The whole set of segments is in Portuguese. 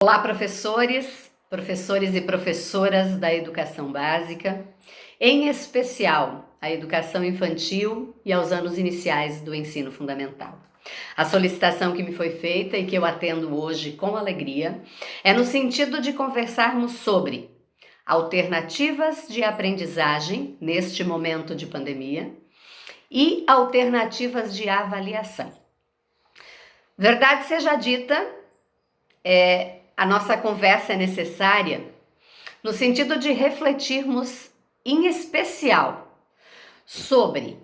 Olá, professores e professoras da educação básica, em especial a educação infantil e aos anos iniciais do ensino fundamental. A solicitação que me foi feita e que eu atendo hoje com alegria é no sentido de conversarmos sobre alternativas de aprendizagem neste momento de pandemia e alternativas de avaliação. Verdade seja dita, a nossa conversa é necessária no sentido de refletirmos em especial sobre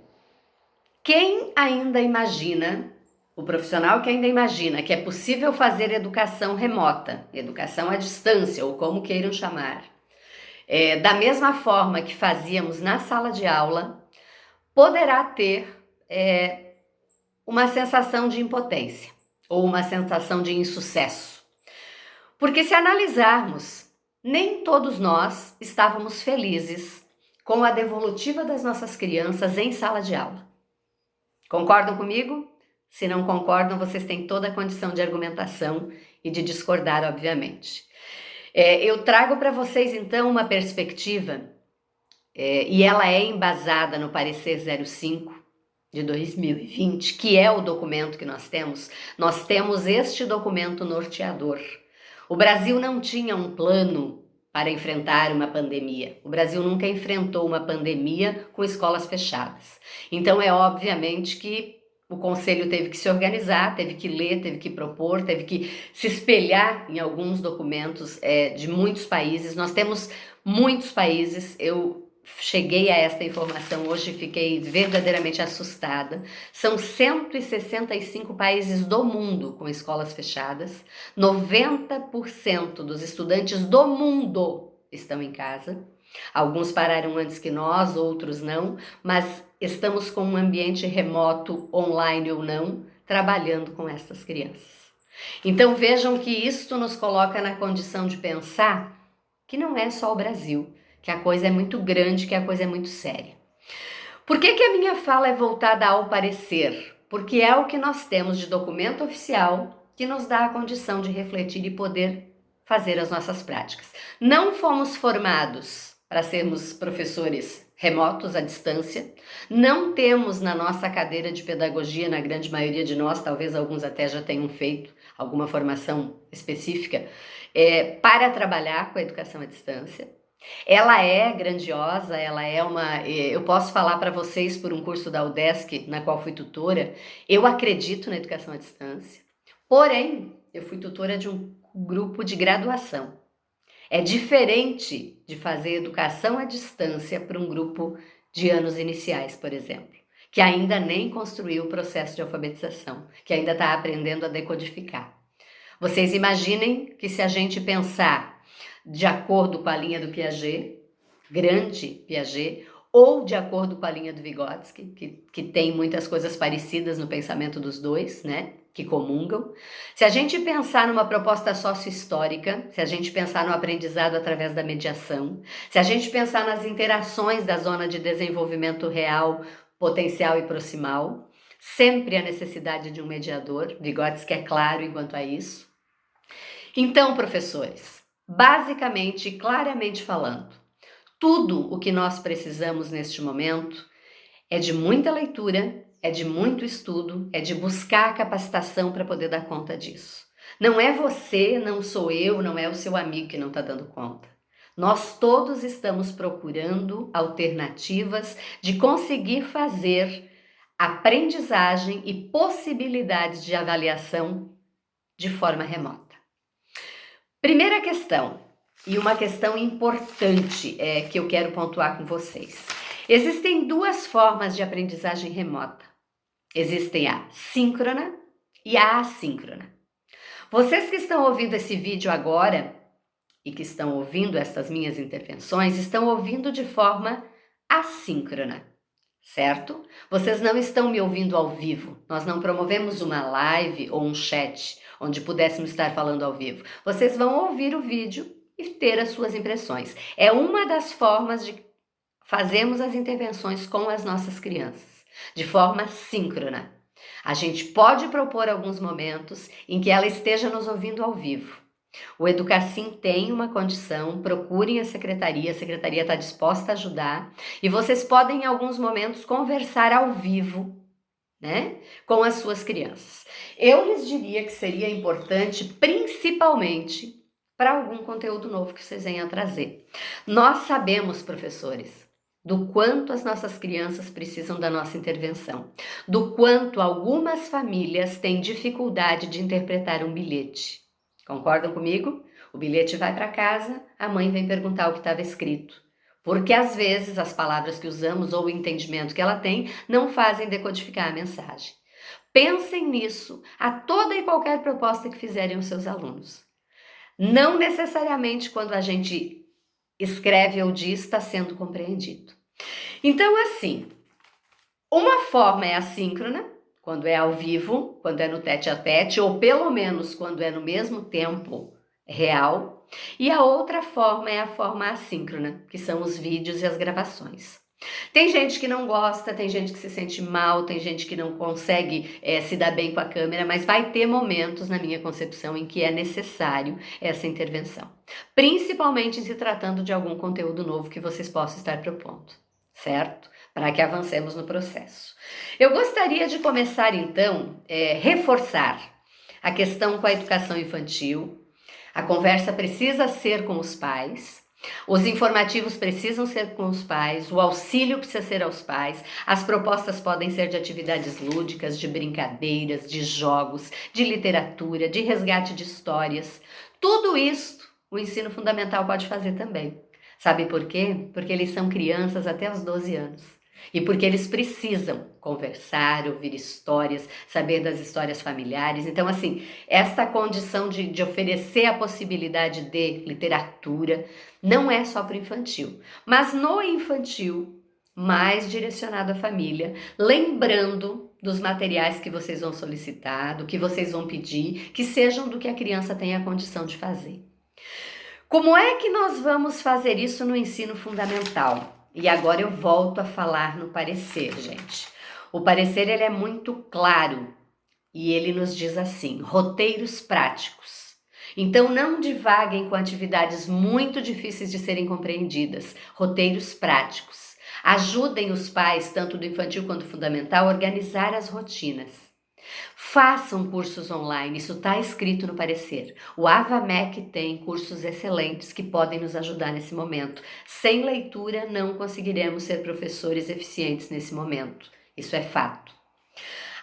quem ainda imagina, o profissional que ainda imagina que é possível fazer educação remota, educação à distância ou como queiram chamar, da mesma forma que fazíamos na sala de aula, poderá ter uma sensação de impotência ou uma sensação de insucesso. Porque se analisarmos, nem todos nós estávamos felizes com a devolutiva das nossas crianças em sala de aula. Concordam comigo? Se não concordam, vocês têm toda a condição de argumentação e de discordar, obviamente. Eu trago para vocês, então, uma perspectiva, e ela é embasada no Parecer 05 de 2020, que é o documento que nós temos. Nós temos este documento norteador. O Brasil não tinha um plano para enfrentar uma pandemia. O Brasil nunca enfrentou uma pandemia com escolas fechadas. Então é obviamente que o Conselho teve que se organizar, teve que ler, teve que propor, teve que se espelhar em alguns documentos de muitos países. Nós temos muitos países, eu cheguei a esta informação hoje e fiquei verdadeiramente assustada. São 165 países do mundo com escolas fechadas. 90% dos estudantes do mundo estão em casa. Alguns pararam antes que nós, outros não, mas estamos com um ambiente remoto, online ou não, trabalhando com essas crianças. Então vejam que isto nos coloca na condição de pensar que não é só o Brasil, que a coisa é muito grande, que a coisa é muito séria. Por que a minha fala é voltada ao parecer? Porque é o que nós temos de documento oficial que nos dá a condição de refletir e poder fazer as nossas práticas. Não fomos formados para sermos professores remotos, à distância. Não temos na nossa cadeira de pedagogia, na grande maioria de nós, talvez alguns até já tenham feito alguma formação específica, para trabalhar com a educação à distância. Ela é grandiosa, eu posso falar para vocês por um curso da UDESC, na qual fui tutora, eu acredito na educação à distância, porém, eu fui tutora de um grupo de graduação. É diferente de fazer educação à distância para um grupo de anos iniciais, por exemplo, que ainda nem construiu o processo de alfabetização, que ainda está aprendendo a decodificar. Vocês imaginem que se a gente pensar de acordo com a linha do Piaget, grande Piaget, ou de acordo com a linha do Vygotsky, que tem muitas coisas parecidas no pensamento dos dois, né? Que comungam. Se a gente pensar numa proposta sócio-histórica, se a gente pensar no aprendizado através da mediação, se a gente pensar nas interações da zona de desenvolvimento real, potencial e proximal, sempre a necessidade de um mediador, Vygotsky é claro enquanto a isso. Então, professores, basicamente, claramente falando, tudo o que nós precisamos neste momento é de muita leitura, é de muito estudo, é de buscar a capacitação para poder dar conta disso. Não é você, não sou eu, não é o seu amigo que não está dando conta. Nós todos estamos procurando alternativas de conseguir fazer aprendizagem e possibilidades de avaliação de forma remota. Primeira questão, e uma questão importante que eu quero pontuar com vocês. Existem duas formas de aprendizagem remota. Existem a síncrona e a assíncrona. Vocês que estão ouvindo esse vídeo agora e que estão ouvindo estas minhas intervenções, estão ouvindo de forma assíncrona, certo? Vocês não estão me ouvindo ao vivo. Nós não promovemos uma live ou um chat onde pudéssemos estar falando ao vivo. Vocês vão ouvir o vídeo e ter as suas impressões. É uma das formas de fazermos as intervenções com as nossas crianças, de forma síncrona. A gente pode propor alguns momentos em que ela esteja nos ouvindo ao vivo. O Educacim tem uma condição, procurem a secretaria está disposta a ajudar e vocês podem em alguns momentos conversar ao vivo, né, com as suas crianças. Eu lhes diria que seria importante, principalmente para algum conteúdo novo que vocês venham a trazer. Nós sabemos, professores, do quanto as nossas crianças precisam da nossa intervenção, do quanto algumas famílias têm dificuldade de interpretar um bilhete. Concordam comigo? O bilhete vai para casa, a mãe vem perguntar o que estava escrito. Porque às vezes as palavras que usamos ou o entendimento que ela tem não fazem decodificar a mensagem. Pensem nisso a toda e qualquer proposta que fizerem os seus alunos. Não necessariamente quando a gente escreve ou diz está sendo compreendido. Então, assim, uma forma é assíncrona, quando é ao vivo, quando é no tete-a-tete, ou pelo menos quando é no mesmo tempo real, e a outra forma é a forma assíncrona, que são os vídeos e as gravações. Tem gente que não gosta, tem gente que se sente mal, tem gente que não consegue se dar bem com a câmera, mas vai ter momentos, na minha concepção, em que é necessário essa intervenção. Principalmente se tratando de algum conteúdo novo que vocês possam estar propondo, certo? Para que avancemos no processo. Eu gostaria de começar, então, reforçar a questão com a educação infantil. A conversa precisa ser com os pais, os informativos precisam ser com os pais, o auxílio precisa ser aos pais, as propostas podem ser de atividades lúdicas, de brincadeiras, de jogos, de literatura, de resgate de histórias. Tudo isso o ensino fundamental pode fazer também. Sabe por quê? Porque eles são crianças até os 12 anos. E porque eles precisam conversar, ouvir histórias, saber das histórias familiares. Então, assim, esta condição de oferecer a possibilidade de literatura não é só para o infantil, mas no infantil, mais direcionado à família, lembrando dos materiais que vocês vão solicitar, do que vocês vão pedir, que sejam do que a criança tem a condição de fazer. Como é que nós vamos fazer isso no ensino fundamental? E agora eu volto a falar no parecer, gente. O parecer ele é muito claro e ele nos diz assim: roteiros práticos. Então não divaguem com atividades muito difíceis de serem compreendidas. Roteiros práticos. Ajudem os pais, tanto do infantil quanto do fundamental, a organizar as rotinas. Façam cursos online, isso está escrito no parecer. O AvaMec tem cursos excelentes que podem nos ajudar nesse momento. Sem leitura não conseguiremos ser professores eficientes nesse momento, isso é fato.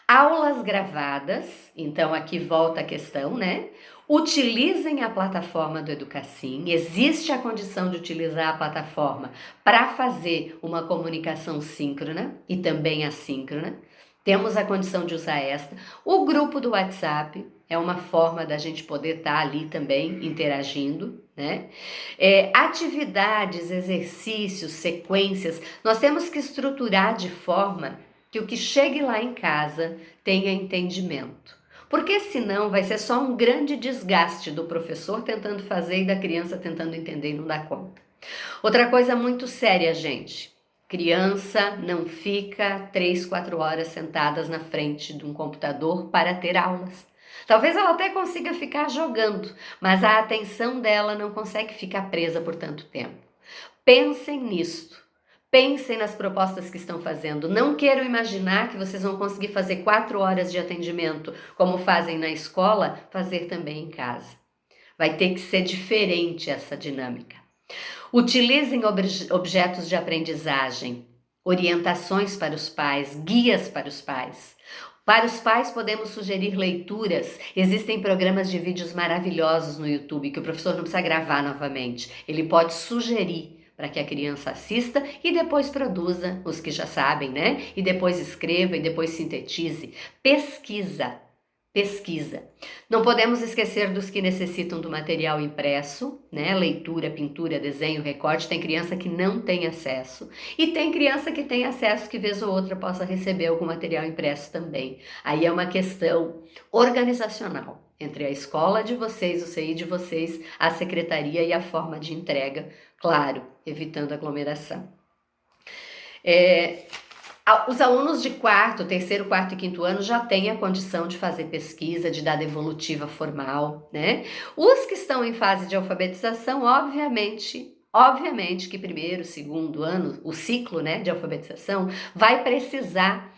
Aulas gravadas, então aqui volta a questão, né? Utilizem a plataforma do Educacim, existe a condição de utilizar a plataforma para fazer uma comunicação síncrona e também assíncrona. Temos a condição de usar esta. O grupo do WhatsApp é uma forma da gente poder estar ali também interagindo, né? Atividades, exercícios, sequências, nós temos que estruturar de forma que o que chegue lá em casa tenha entendimento. Porque senão vai ser só um grande desgaste do professor tentando fazer e da criança tentando entender e não dar conta. Outra coisa muito séria, gente. Criança não fica 3, 4 horas sentadas na frente de um computador para ter aulas. Talvez ela até consiga ficar jogando, mas a atenção dela não consegue ficar presa por tanto tempo. Pensem nisto. Pensem nas propostas que estão fazendo. Não quero imaginar que vocês vão conseguir fazer 4 horas de atendimento, como fazem na escola, fazer também em casa. Vai ter que ser diferente essa dinâmica. Utilizem objetos de aprendizagem, orientações para os pais, guias para os pais. Para os pais podemos sugerir leituras, existem programas de vídeos maravilhosos no YouTube que o professor não precisa gravar novamente, ele pode sugerir para que a criança assista e depois produza os que já sabem, né? E depois escreva e depois sintetize. Pesquisa. Não podemos esquecer dos que necessitam do material impresso, né? Leitura, pintura, desenho, recorte. Tem criança que não tem acesso e tem criança que tem acesso que vez ou outra possa receber algum material impresso também. Aí é uma questão organizacional entre a escola de vocês, o CI de vocês, a secretaria e a forma de entrega, claro, evitando aglomeração. Os alunos de quarto, terceiro, quarto e quinto ano já têm a condição de fazer pesquisa, de dar devolutiva formal, né? Os que estão em fase de alfabetização, obviamente que primeiro, segundo ano, o ciclo, né, de alfabetização, vai precisar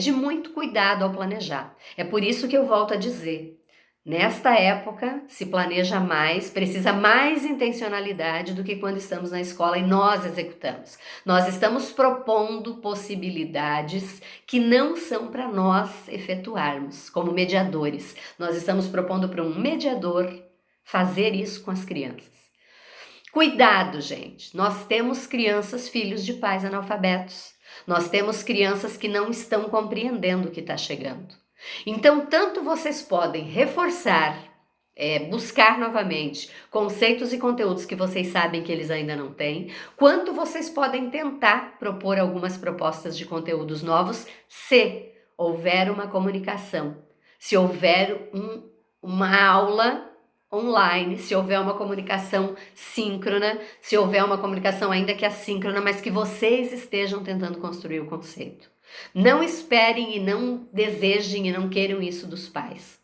de muito cuidado ao planejar. É por isso que eu volto a dizer, nesta época, se planeja mais, precisa mais intencionalidade do que quando estamos na escola e nós executamos. Nós estamos propondo possibilidades que não são para nós efetuarmos como mediadores. Nós estamos propondo para um mediador fazer isso com as crianças. Cuidado, gente. Nós temos crianças, filhos de pais analfabetos. Nós temos crianças que não estão compreendendo o que está chegando. Então, tanto vocês podem reforçar, buscar novamente conceitos e conteúdos que vocês sabem que eles ainda não têm, quanto vocês podem tentar propor algumas propostas de conteúdos novos, se houver uma comunicação, se houver uma aula online, se houver uma comunicação síncrona, se houver uma comunicação ainda que assíncrona, mas que vocês estejam tentando construir o conceito. Não esperem e não desejem e não queiram isso dos pais.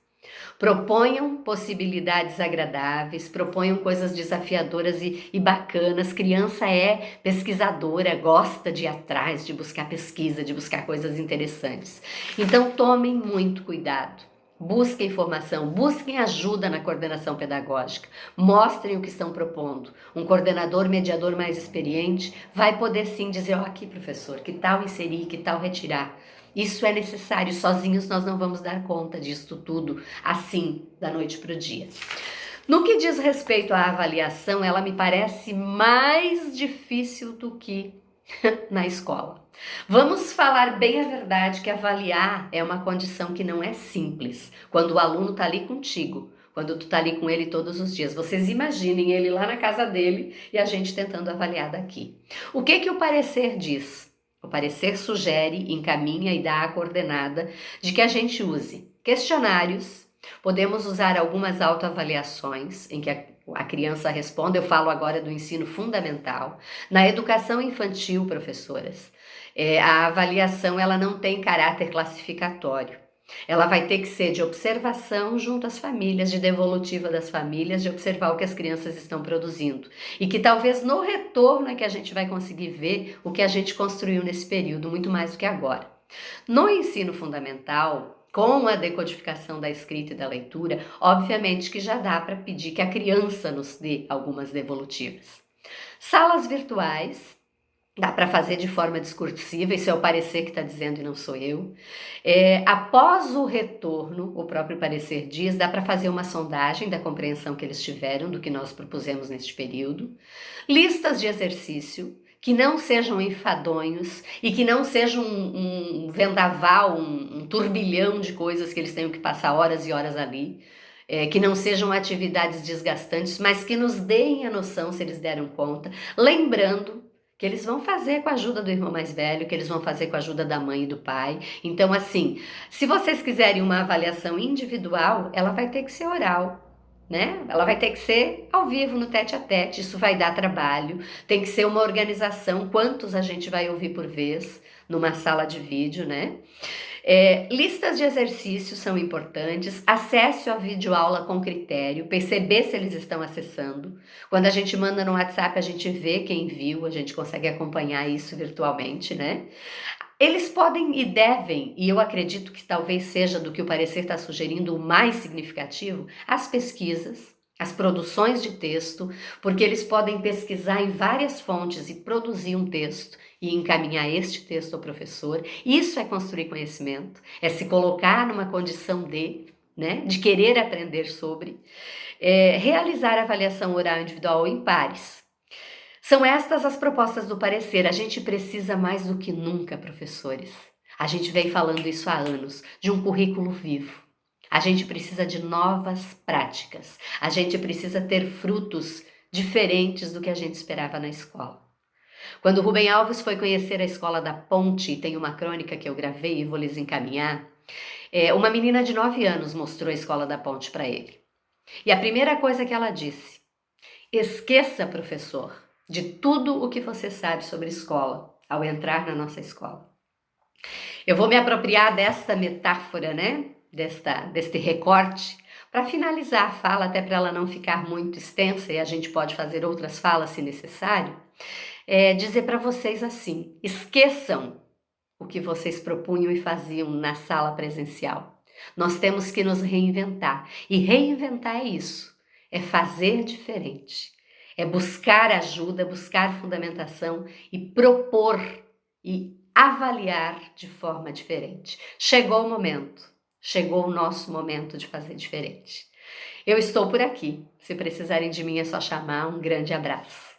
Proponham possibilidades agradáveis, proponham coisas desafiadoras e bacanas. Criança é pesquisadora, gosta de ir atrás, de buscar pesquisa, de buscar coisas interessantes. Então tomem muito cuidado. Busquem informação, busquem ajuda na coordenação pedagógica, mostrem o que estão propondo. Um coordenador, mediador mais experiente vai poder sim dizer, aqui professor, que tal inserir, que tal retirar. Isso é necessário, sozinhos nós não vamos dar conta disso tudo, assim, da noite para o dia. No que diz respeito à avaliação, ela me parece mais difícil do que na escola. Vamos falar bem a verdade que avaliar é uma condição que não é simples. Quando o aluno está ali contigo, quando tu está ali com ele todos os dias. Vocês imaginem ele lá na casa dele e a gente tentando avaliar daqui. O que o parecer diz? O parecer sugere, encaminha e dá a coordenada de que a gente use questionários, podemos usar algumas autoavaliações em que a criança responde. Eu falo agora do ensino fundamental. Na educação infantil, professoras, a avaliação ela não tem caráter classificatório. Ela vai ter que ser de observação junto às famílias, de devolutiva das famílias, de observar o que as crianças estão produzindo. E que talvez no retorno é que a gente vai conseguir ver o que a gente construiu nesse período, muito mais do que agora. No ensino fundamental, com a decodificação da escrita e da leitura, obviamente que já dá para pedir que a criança nos dê algumas devolutivas. Salas virtuais, dá para fazer de forma discursiva, isso é o parecer que está dizendo e não sou eu. Após o retorno, o próprio parecer diz, dá para fazer uma sondagem da compreensão que eles tiveram do que nós propusemos neste período. Listas de exercício, que não sejam enfadonhos e que não sejam um vendaval, um turbilhão de coisas que eles tenham que passar horas e horas ali. Que não sejam atividades desgastantes, mas que nos deem a noção se eles deram conta. Lembrando que eles vão fazer com a ajuda do irmão mais velho, que eles vão fazer com a ajuda da mãe e do pai. Então, assim, se vocês quiserem uma avaliação individual, ela vai ter que ser oral, né? Ela vai ter que ser ao vivo, no tete-a-tete. Isso vai dar trabalho, tem que ser uma organização, quantos a gente vai ouvir por vez numa sala de vídeo, né? Listas de exercícios são importantes, acesse a videoaula com critério, perceber se eles estão acessando. Quando a gente manda no WhatsApp, a gente vê quem viu, a gente consegue acompanhar isso virtualmente, né? Eles podem e devem, e eu acredito que talvez seja do que o parecer está sugerindo o mais significativo, as pesquisas, as produções de texto, porque eles podem pesquisar em várias fontes e produzir um texto e encaminhar este texto ao professor. Isso é construir conhecimento, é se colocar numa condição de querer aprender sobre, realizar avaliação oral individual em pares. São estas as propostas do parecer. A gente precisa mais do que nunca, professores. A gente vem falando isso há anos, de um currículo vivo. A gente precisa de novas práticas. A gente precisa ter frutos diferentes do que a gente esperava na escola. Quando o Rubem Alves foi conhecer a Escola da Ponte, tem uma crônica que eu gravei e vou lhes encaminhar, uma menina de 9 anos mostrou a Escola da Ponte para ele. E a primeira coisa que ela disse: esqueça, professor, de tudo o que você sabe sobre escola ao entrar na nossa escola. Eu vou me apropriar desta metáfora, né? Deste recorte, para finalizar a fala, até para ela não ficar muito extensa e a gente pode fazer outras falas se necessário. Dizer para vocês assim: esqueçam o que vocês propunham e faziam na sala presencial. Nós temos que nos reinventar. E reinventar é isso, é fazer diferente, é buscar ajuda, buscar fundamentação e propor e avaliar de forma diferente. Chegou o nosso momento de fazer diferente. Eu estou por aqui. Se precisarem de mim é só chamar. Um grande abraço.